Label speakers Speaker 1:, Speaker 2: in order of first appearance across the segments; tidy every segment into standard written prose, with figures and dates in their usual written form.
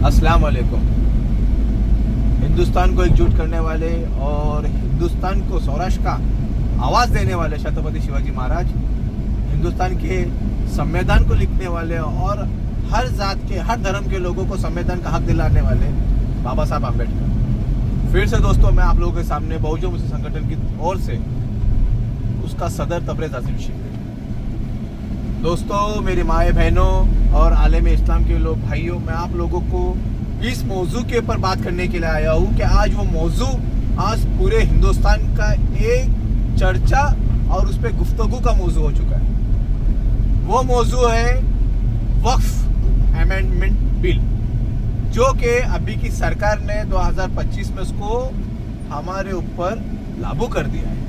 Speaker 1: अस्सलाम वालेकुम। हिंदुस्तान को एकजुट करने वाले और हिंदुस्तान को सौराष्ट्र का आवाज देने वाले छत्रपति शिवाजी महाराज, हिंदुस्तान के संविधान को लिखने वाले और हर जात के, हर धर्म के लोगों को संविधान का हक दिलाने वाले बाबा साहब आम्बेडकर। फिर से दोस्तों मैं आप लोगों के सामने बहुजन मुस्लिम संगठन की ओर से उसका सदर तबरेज़ आसिम शेख। दोस्तों, मेरी माए बहनों और आलम इस्लाम के लोग भाइयों, मैं आप लोगों को इस मौजू के ऊपर बात करने के लिए आया हूँ कि आज वो मौजू आज पूरे हिंदुस्तान का एक चर्चा और उस पर गुफ्तगू का मौजू हो चुका है। वो मौजू है वक्फ अमेंडमेंट बिल, जो कि अभी की सरकार ने 2025 में उसको हमारे ऊपर लागू कर दिया है।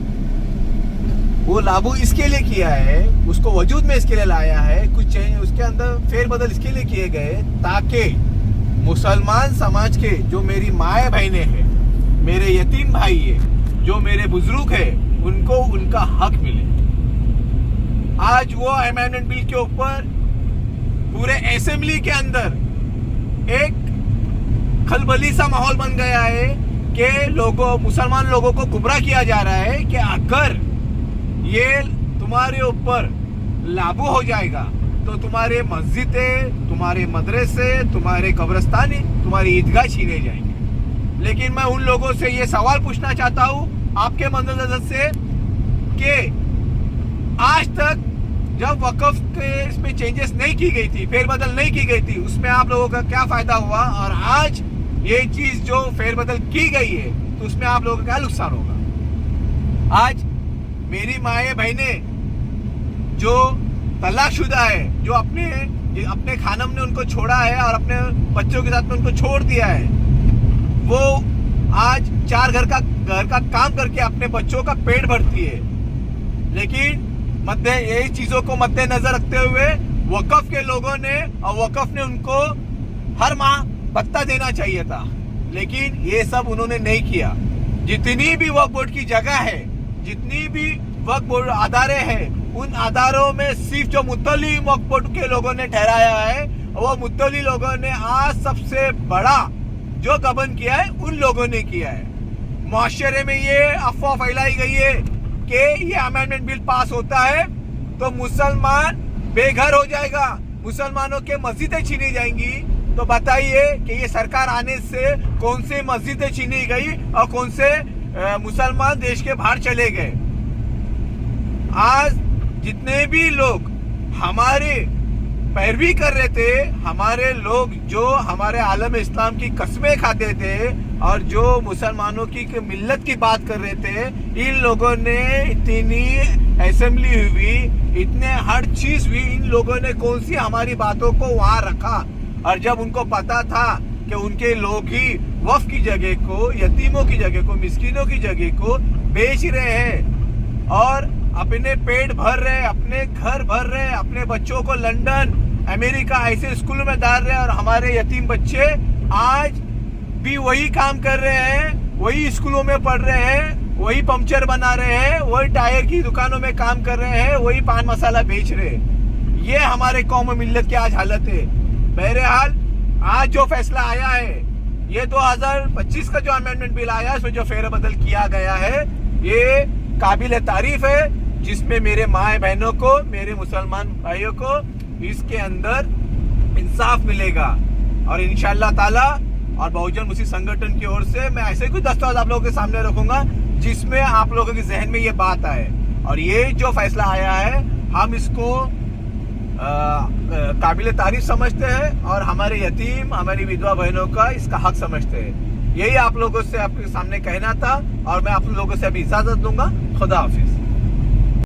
Speaker 1: वो लागू इसके लिए किया है, उसको वजूद में इसके लिए लाया है, कुछ चेंज उसके अंदर फेरबदल इसके लिए किए गए ताकि मुसलमान समाज के जो मेरी माए बहनें हैं, मेरे यतीम भाई है, जो मेरे बुजुर्ग है, उनको उनका हक मिले। आज वो अमेंडमेंट बिल के ऊपर पूरे असेंबली के अंदर एक खलबली सा माहौल बन गया है कि मुसलमान लोगों को गुमराह किया जा रहा है कि अगर ये तुम्हारे ऊपर लागू हो जाएगा तो तुम्हारे मस्जिदें, तुम्हारे मदरसे, तुम्हारे कब्रिस्तानी, तुम्हारी ईदगाह छीने जाएंगे। लेकिन मैं उन लोगों से ये सवाल पूछना चाहता हूँ आपके मंजर से कि आज तक जब वक्फ के इसमें चेंजेस नहीं की गई थी, फेरबदल नहीं की गई थी, उसमें आप लोगों का क्या फायदा हुआ, और आज ये चीज जो फेरबदल की गई है तो उसमें आप लोगों का क्या नुकसान होगा। आज मेरी माए बहने जो तलाकशुदा है, जो अपने खानम ने उनको छोड़ा है और अपने बच्चों के साथ में उनको छोड़ दिया है, वो आज चार घर का काम करके अपने बच्चों का पेट भरती है। लेकिन यही चीजों को मद्देनजर रखते हुए वक्फ के लोगों ने और वक्फ ने उनको हर माह भत्ता देना चाहिए था, लेकिन ये सब उन्होंने नहीं किया। जितनी भी वक्फ बोर्ड की जगह है, जितनी भी वक्फ बोर्ड अदारे हैं, उन अदारों में सिर्फ जो मुत्तली वक्फ बोर्ड के लोगों ने ठहराया है, वो मुत्तली लोगों ने आज सबसे बड़ा जो गबन किया है उन लोगों ने किया है। मुआशरे में ये अफवाह फैलाई गई है कि ये अमेंडमेंट बिल पास होता है तो मुसलमान बेघर हो जाएगा, मुसलमानों के मस्जिदें छीनी जाएंगी। तो बताइए कि ये सरकार आने से कौन से मस्जिदें छीनी गई और कौन से मुसलमान देश के बाहर चले गए। आज जितने भी लोग हमारे पैरवी कर रहे थे, हमारे लोग जो हमारे आलम इस्लाम की कसमें खाते थे और जो मुसलमानों की मिल्लत की बात कर रहे थे, इन लोगों ने इतनी असेंबली हुई, इतने हर चीज हुई, इन लोगों ने कौन सी हमारी बातों को वहां रखा। और जब उनको पता था कि उनके लोग ही वक्फ की जगह को, यतीमों की जगह को, मिस्किनों की जगह को बेच रहे हैं और अपने पेट भर रहे हैं, अपने घर भर रहे हैं, अपने बच्चों को लंदन, अमेरिका ऐसे स्कूलों में डाल रहे हैं, और हमारे यतीम बच्चे आज भी वही काम कर रहे हैं, वही स्कूलों में पढ़ रहे हैं, वही पंक्चर बना रहे हैं, वही टायर की दुकानों में काम कर रहे हैं, वही पान मसाला बेच रहे हैं। ये हमारे कौम मिल्लत की आज हालत है। बहरहाल आज जो फैसला आया है, ये 2025 का जो अमेंडमेंट बिल आया है, उसमें जो फेरबदल किया गया है, ये काबिल तारीफ है, जिसमें मेरे माए बहनों को, मेरे मुसलमान भाइयों को इसके अंदर इंसाफ मिलेगा। और इंशाअल्लाह ताला और बहुजन मुस्लिम संगठन की ओर से मैं ऐसे कुछ दस्तावेज आप लोगों के सामने रखूंगा जिसमें आप लोगों के जहन में ये बात आए। और ये जो फैसला आया है, हम इसको काबिल तारीफ समझते हैं और हमारे यतीम, हमारी विधवा बहनों का इसका हक समझते हैं। यही आप लोगों से आपके सामने कहना था और मैं आप लोगों से अभी इजाजत दूंगा। खुदा हाफिज।